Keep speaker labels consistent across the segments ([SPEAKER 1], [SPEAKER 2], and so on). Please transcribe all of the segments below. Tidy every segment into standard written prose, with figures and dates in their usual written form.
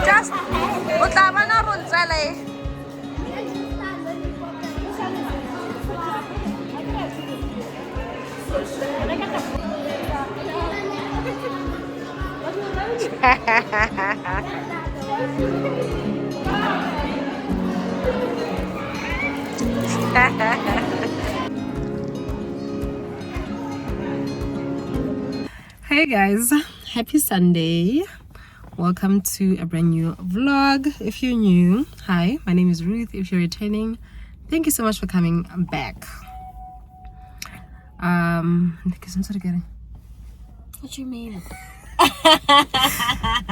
[SPEAKER 1] Just utabana runzele. Hey guys, happy Sunday. Welcome to a brand new vlog. If you're new, hi, my name is Ruth. If you're returning, thank you so much for coming back.
[SPEAKER 2] What you mean?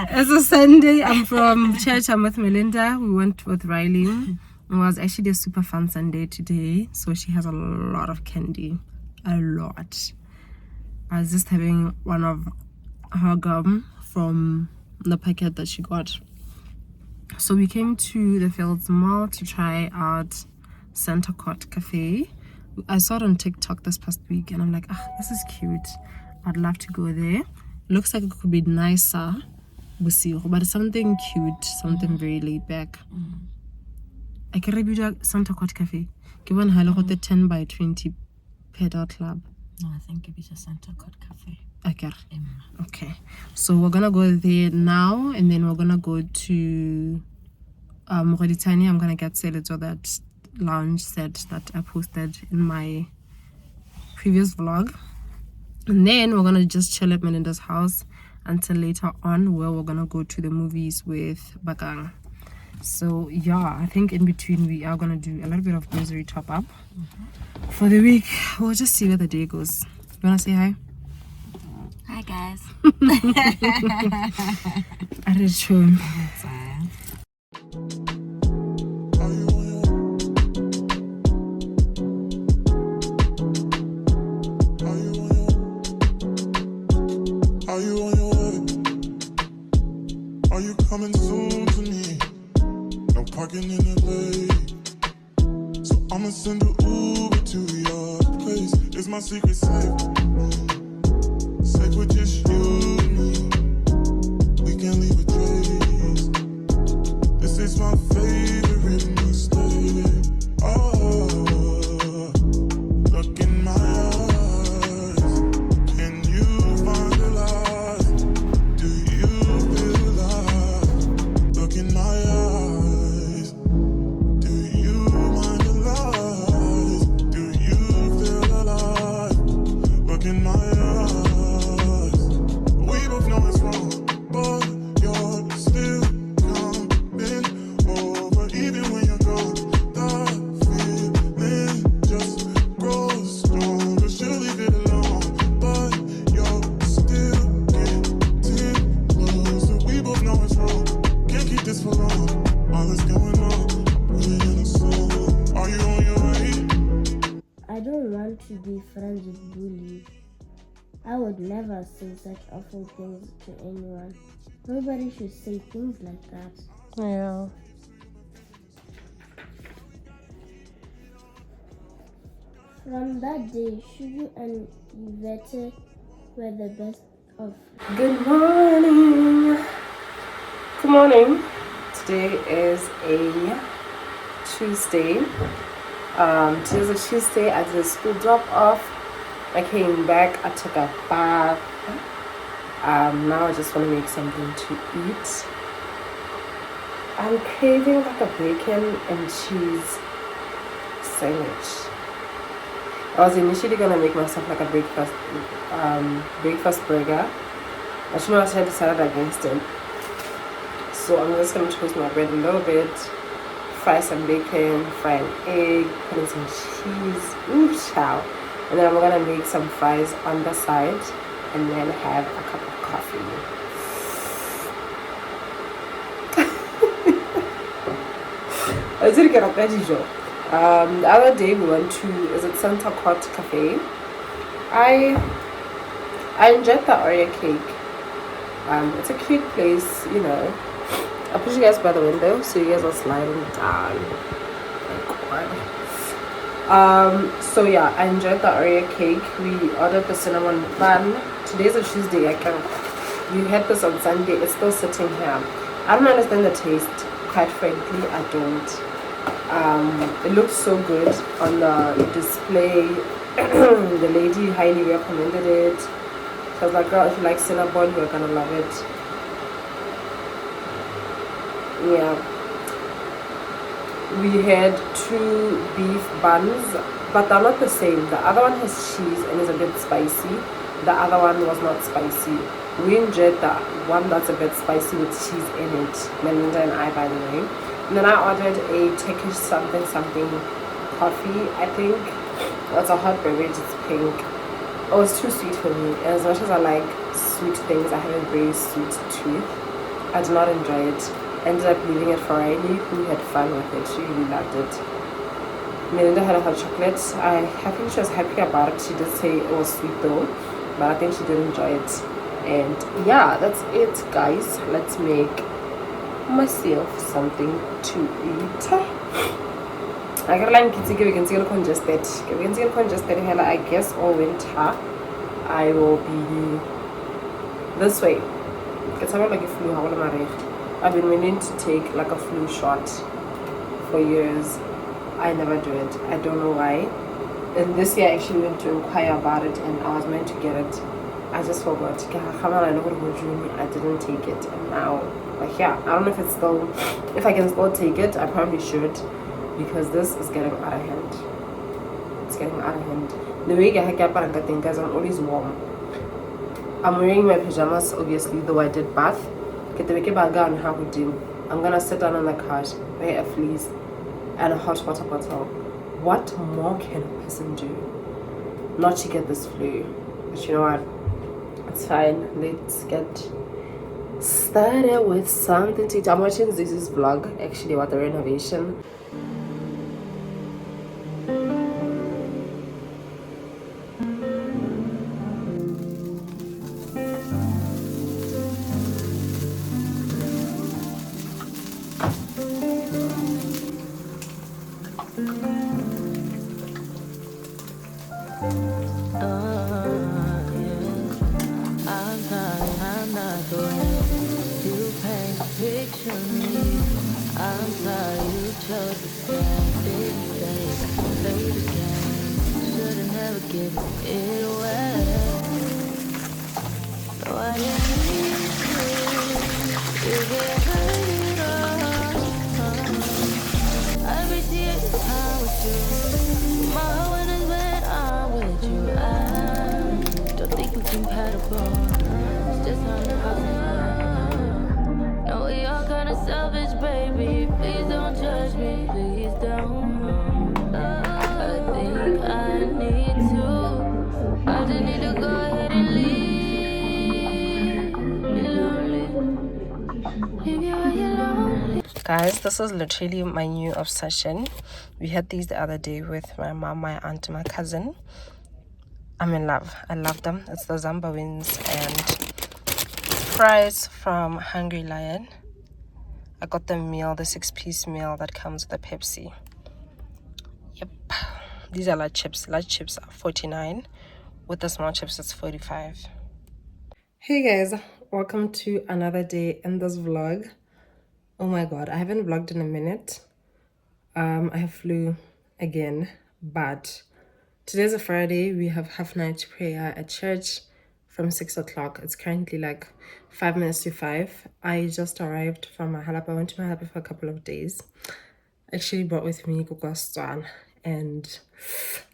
[SPEAKER 1] It's a Sunday. I'm from church. I'm with Melinda. We went with Riley. It was actually a super fun Sunday today. So she has a lot of candy. A lot. I was just having one of her gum from the packet that she got. So we came to the Fields Mall to try out Center Court Cafe. I saw it on TikTok this past week and I'm like, this is cute. I'd love to go there. Looks like it could be nicer, but it's something cute, something very laid back. I can review Center Court Cafe. Given how the 10 by 20 pedal club.
[SPEAKER 2] No, I think it's a Center Court Cafe.
[SPEAKER 1] Okay. So we're gonna go there now, and then we're gonna go to Moreditani. I'm gonna get salads or that lounge set that I posted in my previous vlog. And then we're gonna just chill at Melinda's house until later on, where we're gonna go to the movies with Bakang. So yeah, I think in between we are gonna do a little bit of grocery top up for the week. We'll just see where the day goes. You wanna say hi?
[SPEAKER 2] Hi guys.
[SPEAKER 3] Are you on your way? Are you coming soon to me? No parking in LA, so I'ma send an Uber to your place. It's my secret safe. Safe with just you and me. We can't leave a trace. This is my favorite mistake. Oh, look in my eyes. Can you find the light? Do you feel alive? Look in my eyes. Do you mind the lies? Do you feel alive? Look in my eyes. We both know it's wrong, but you're still coming over. Even when you're gone, the feeling just grows stronger. She'll leave it alone, but you're still getting closer. We both know it's wrong, can't keep this for long. All that's going on, put it in a song. Are you on your way?
[SPEAKER 4] I don't want to be friends with bullies. I would never say such awful things to anyone. Nobody should say things like that.
[SPEAKER 1] Yeah.
[SPEAKER 4] From that day, Shuju and Yvette were the best of.
[SPEAKER 1] Good morning. Good morning. Today is a Tuesday. Today's a Tuesday. I did a school drop off. I came back. I took a bath. Now I just want to make something to eat. I'm craving like a bacon and cheese sandwich. I was initially gonna make myself like a breakfast burger. I should have decided against it. So I'm just gonna toast my bread a little bit, fry some bacon, fry an egg, put in some cheese. Ooh, chow. And then I'm gonna make some fries on the side and then have a cup of coffee. I did get a veggie job. The other day we went to Center Court Cafe. I enjoyed the Oreo cake. It's a cute place, you know. I'll put you guys by the window so you guys are sliding down. So yeah, I enjoyed the Oreo cake. We ordered the cinnamon bun. Today's a Tuesday. I can We had this on Sunday. It's still sitting here. I don't understand the taste. Quite frankly, I don't. It looks so good on the display. The lady highly recommended it. So I was like, girl, if you like cinnamon, you're gonna love it. Yeah. We had 2 beef buns, but they're not the same. The other one has cheese and is a bit spicy. The other one was not spicy. We enjoyed the one that's a bit spicy with cheese in it. Melinda and I, by the way. And then I ordered a Turkish something coffee, I think. It's a hot beverage, it's pink. Oh, it's too sweet for me. And as much as I like sweet things, I have a very sweet tooth. I did not enjoy it. Ended up leaving it for Riley, who had fun with it. She really loved it. Melinda had a hot chocolate. I think she was happy about it. She did say it was sweet though, but I think she did enjoy it. And yeah, that's it, guys. Let's make myself something to eat. I got like kids we can get congested. We can get congested here. I guess all winter I will be this way. It's like a flu. I've been meaning to take like a flu shot for years. I never do it. I don't know why. And this year I actually went to inquire about it and I was meant to get it. I just forgot. I didn't take it, and now, like, yeah, I don't know if I can still take it. I probably should, because this is getting out of hand. It's getting out of hand. The way I get back, I think, guys, I'm always warm. I'm wearing my pajamas, obviously, though I did bath. I'm gonna sit down on the couch, wear a fleece, and a hot water bottle. What more can a person do? Not to get this flu. But you know what? It's fine. Let's get started with something to eat. I'm watching Zuzu's vlog actually about the renovation. Guys, this is literally my new obsession. We had these the other day with my mom, my aunt, and my cousin. I'm in love. I love them. It's the Zamba wings and fries from Hungry Lion. I got the meal, the 6-piece meal that comes with a Pepsi. Yep. These are large chips. Large chips are 49. With the small chips, it's 45. Hey guys, welcome to another day in this vlog. Oh my god, I haven't vlogged in a minute. I have flu again, but today's a Friday. We have half night prayer at church from 6 o'clock. It's currently like 5 minutes to 5. I just arrived from Mahalapye. I went to Mahalapye for a couple of days. I actually brought with me kukastan and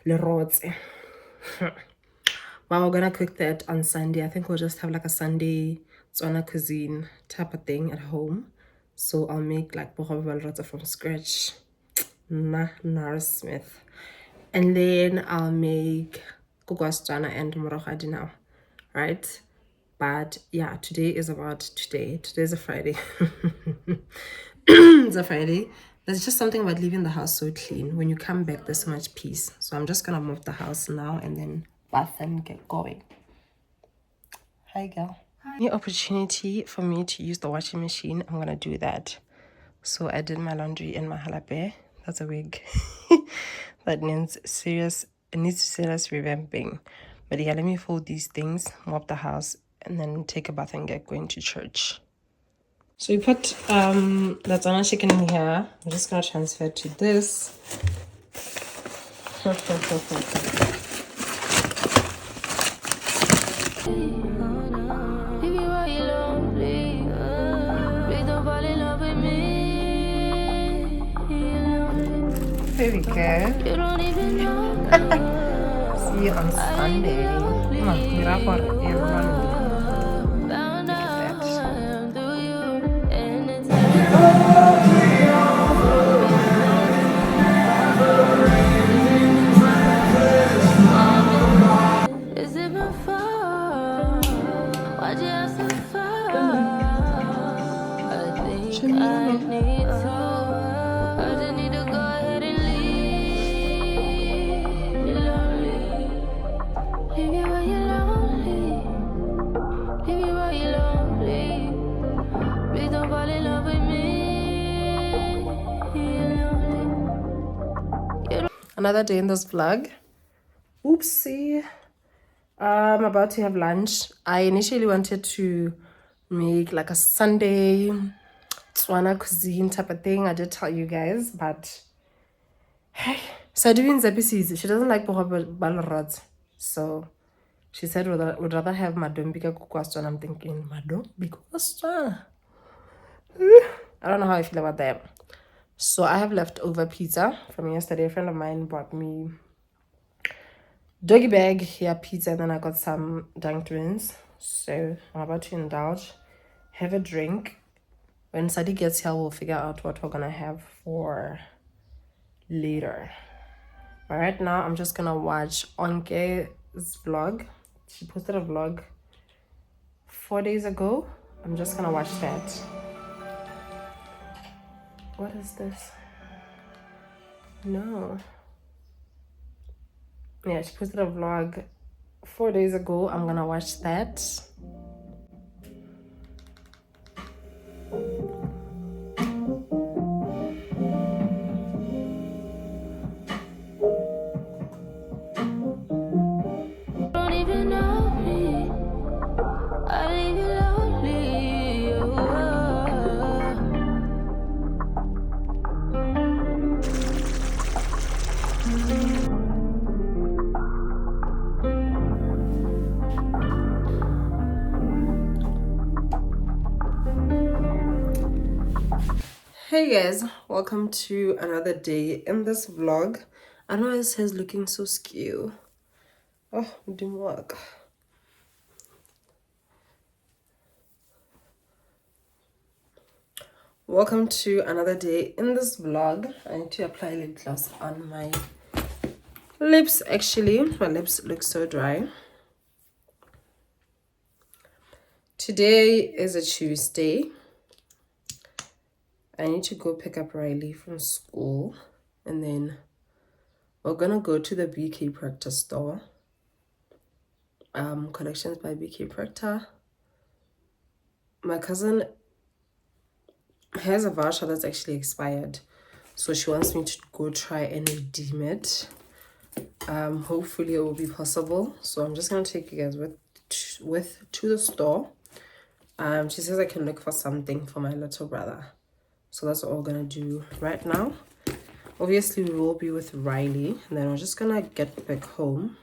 [SPEAKER 1] lerotse. Well, we're gonna cook that on Sunday. I think we'll just have like a Sunday Tswana cuisine type of thing at home. So I'll make like bohobe from scratch. Nara Smith. And then I'll make kukastan and morohadi now. Right? But yeah, today is about today. Today's a Friday. It's a Friday. There's just something about leaving the house so clean. When you come back, there's so much peace. So I'm just gonna move the house now and then bath and get going. Hi girl. New opportunity for me to use the washing machine. I'm gonna do that. So I did my laundry in Mahalapye. That's a wig. That needs serious revamping. But yeah, let me fold these things, mop the house, and then take a bath and get going to church. So we put the Tsana chicken in here. I'm just gonna transfer to this. There we go. See you on Sunday. Come on, mira por everyone. Look at
[SPEAKER 5] Is it my fault? Why'd you have to fall? I think I need to. I just need to go ahead and leave. You're lonely. Leave you where you're lonely. Leave you where you're lonely. Please don't fall in love with me. You're lonely.
[SPEAKER 1] another day in this vlog. Oopsie. I'm about to have lunch. I initially wanted to make like a Sunday Tswana cuisine type of thing. I did tell you guys, but hey, Saduin Zapisi's, she doesn't like balrods. So she said would rather have madombika kukwaswana. I'm thinking madombika kukwaswana. I don't know how I feel about that. So I have leftover pizza from yesterday. A friend of mine bought me doggy bag here pizza, and then I got some dunklings. So I'm about to indulge, have a drink. When Sadi gets here, we'll figure out what we're gonna have for later. But right now I'm just gonna watch Onke's vlog. She posted a vlog 4 days ago. I'm just gonna watch that. What is this? No. Yeah, she posted a vlog 4 days ago. I'm gonna watch that.
[SPEAKER 5] Don't even know me. I leave you lonely.
[SPEAKER 1] Hey guys, welcome to another day in this vlog. I know his hair's looking so skew. Oh, it didn't work. Welcome to another day in this vlog. I need to apply lip gloss on my lips. Actually, my lips look so dry. Today is a Tuesday. I need to go pick up Riley from school, and then we're gonna go to the BK Proctor store. Collections by BK Proctor. My cousin has a voucher that's actually expired, so she wants me to go try and redeem it. Hopefully it will be possible. So I'm just gonna take you guys with to the store. She says I can look for something for my little brother. So that's what we're gonna do right now. Obviously, we will be with Riley, and then we're just gonna get back home.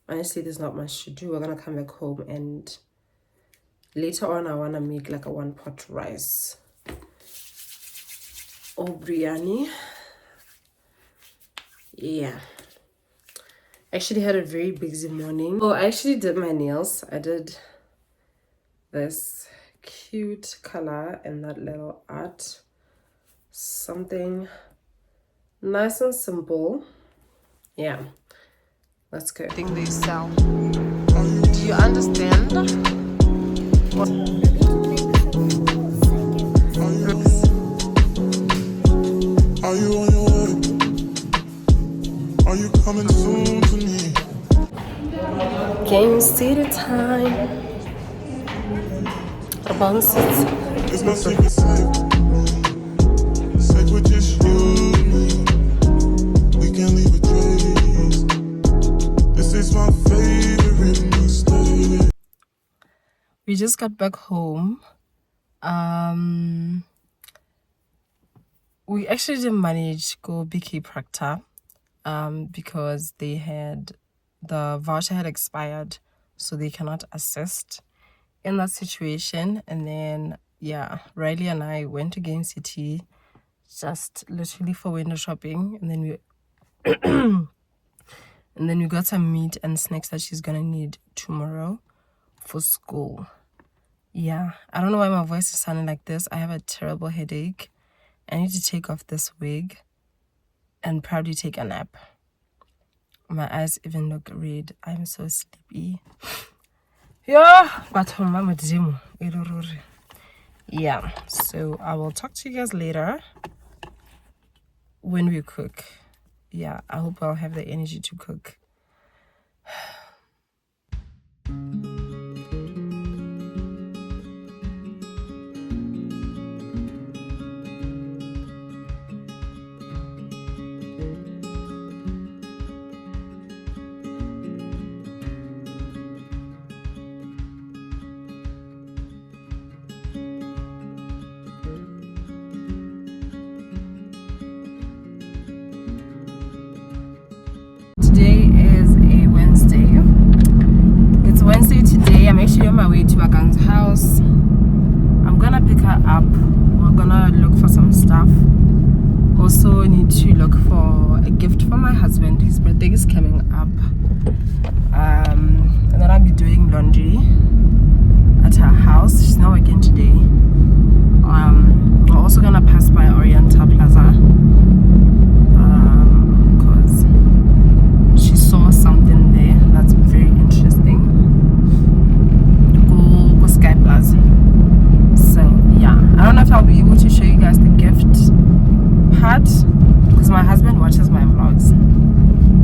[SPEAKER 1] Honestly, there's not much to do. We're gonna come back home, and later on, I wanna make like a 1-pot rice or biryani. Yeah. Actually had a very busy morning. Oh, I actually did my nails. I did this cute color and that little art. Something nice and simple. Yeah, let's go. I think they sell. Do you understand? What?
[SPEAKER 3] Are you on your way? Are you coming soon to me?
[SPEAKER 1] Can you see the time? About
[SPEAKER 3] Is my secret safe? Safe with just you and me. We can leave a trace. This is my favorite mistake.
[SPEAKER 1] just got back home. We actually didn't manage to go BK Proctor because the voucher had expired, so they cannot assist in that situation. And then yeah, Riley and I went to Game City just literally for window shopping, and then we got some meat and snacks that she's gonna need tomorrow for school. Yeah, I don't know why my voice is sounding like this. I have a terrible headache. I need to take off this wig and probably take a nap. My eyes even look red. I'm so sleepy. Yeah, but yeah, so I will talk to you guys later when we cook. Yeah, I hope I'll have the energy to cook. Today is a Wednesday. It's Wednesday today. I'm actually on my way to Bakang's house. I'm gonna pick her up. We're gonna look for some stuff. Also need to look for a gift for my husband. His birthday is coming up. And then I'll be doing laundry at her house. She's not working today. We're also gonna pass by Oriental Plaza. Saw something there that's very interesting. Go Sky Plaza. So yeah, I don't know if I'll be able to show you guys the gift part because my husband watches my vlogs,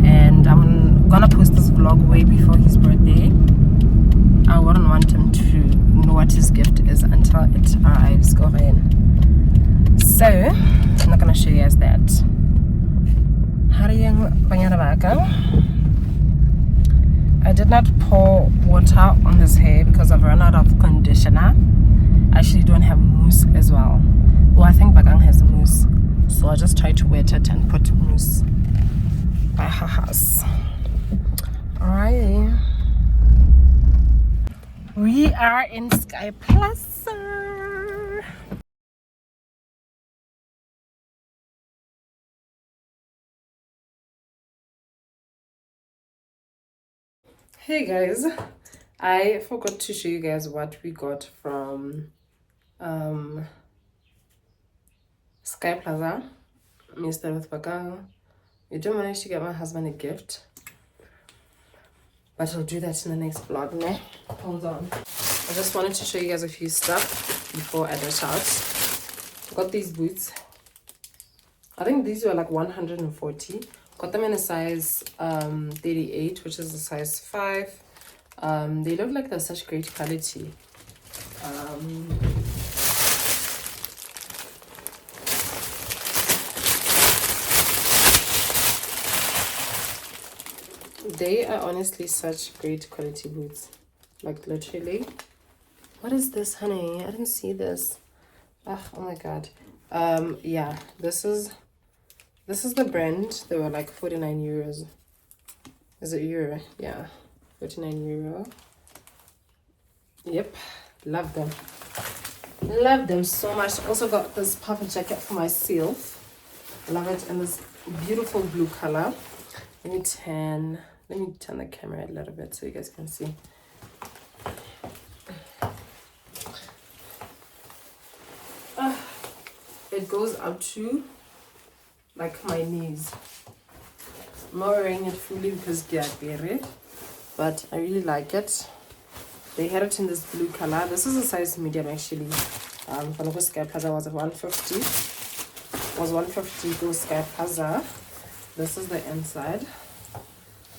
[SPEAKER 1] and I'm gonna post this vlog way before his birthday. I wouldn't want him to know what his gift is until it arrives. Go in. So I'm not gonna show you guys that. I did not pour water on this hair because I've run out of conditioner. I actually don't have mousse as well. Well, I think Bakang has mousse, so I'll just try to wet it and put mousse by her house. Alright, we are in Sky Plaza. Hey guys, I forgot to show you guys what we got from Sky Plaza. Mr. with Bakang. We didn't manage to get my husband a gift, but I'll do that in the next vlog. Nah, hold on. I just wanted to show you guys a few stuff before I dash out. I got these boots. I think these were like 140. Got them in a size 38, which is a size 5. They look like they're such great quality. They are honestly such great quality boots, like literally. What is this, honey? I didn't see this. Oh my god. Yeah, this is the brand. They were like 49 euros. Is it euro? Yeah, 49 euro. Yep, love them. Love them so much. Also got this puffer jacket for myself. Love it in this beautiful blue color. Let me turn the camera a little bit so you guys can see. It goes up to like my knees. I'm not wearing it fully because but I really like it. They had it in this blue color. This is a size medium actually. For Sky Plaza was at 150. Was 150 go Sky Plaza. This is the inside.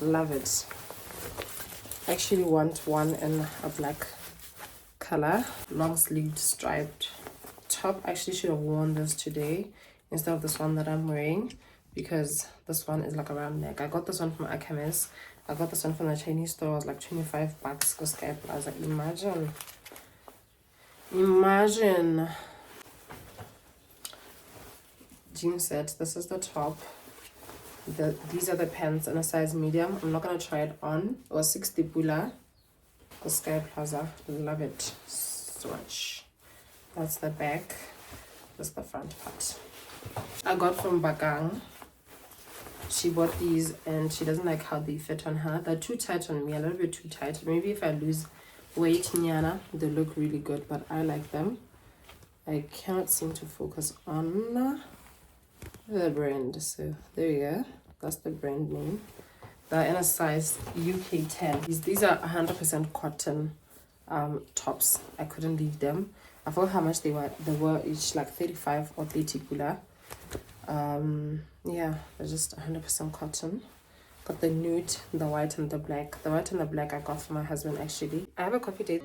[SPEAKER 1] Love it. I actually want one in a black color, long sleeved striped top. I actually should have worn this today instead of this one that I'm wearing, because this one is like a round neck. I got this one from Akamis. I got this one from the Chinese store. It was like 25 bucks for Sky Plaza. Imagine. Imagine. Jean set. This is the top. These are the pants in a size medium. I'm not gonna try it on. It was 60 pula. The Sky Plaza. Love it so much. That's the back. That's the front part. I got from Bakang. She bought these and she doesn't like how they fit on her. They're too tight on me, a little bit too tight. Maybe if I lose weight, Nyana, they look really good, but I like them. I cannot seem to focus on the brand. So there you go. That's the brand name. They're in a size UK 10. These are 100% cotton tops. I couldn't leave them. I forgot how much they were. They were each like 35 or 30 pula. Yeah, they're just 100% cotton. Got the nude, the white and the black. The white and the black I got for my husband actually. I have a coffee date.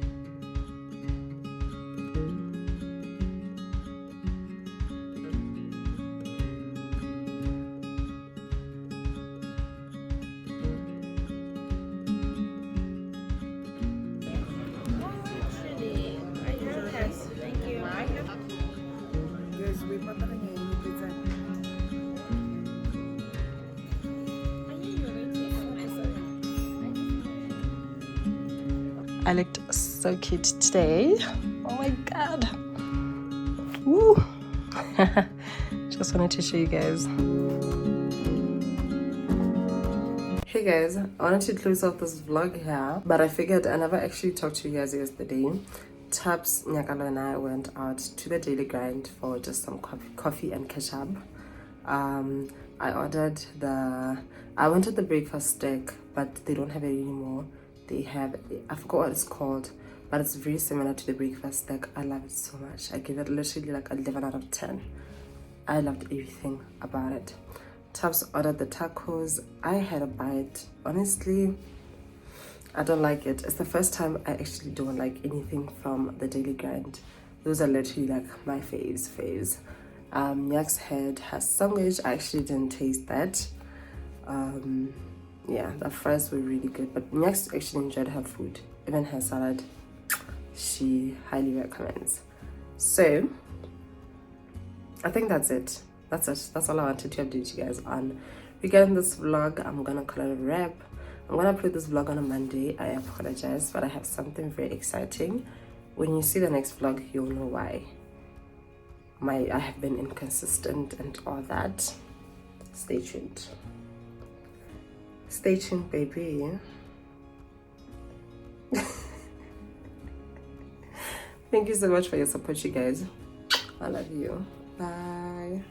[SPEAKER 1] I looked so cute today. Oh my god. Woo. Just wanted to show you guys. Hey guys, I wanted to close off this vlog here, but I figured I never actually talked to you guys yesterday. Thaps, Nyakie and I went out to the Daily Grind for just some coffee and catch up. I ordered I wanted the breakfast steak, but they don't have it anymore. They have, I forgot what it's called, but it's very similar to the breakfast steak. I love it so much. I give it literally like 11 out of 10. I loved everything about it. Thaps ordered the tacos. I had a bite. Honestly, I don't like it. It's the first time I actually don't like anything from the Daily Grind. Those are literally like my faves. Nyak's had her sandwich. I actually didn't taste that. Yeah, the fries were really good, but Nyak's actually enjoyed her food. Even her salad, she highly recommends. So I think that's it. That's all I wanted to update you guys on regarding this vlog. I'm gonna call it a wrap. I'm gonna put this vlog on a Monday. I apologize, but I have something very exciting. When you see the next vlog, you'll know why. I have been inconsistent and all that. Stay tuned. Stay tuned, baby. Thank you so much for your support, you guys. I love you. Bye.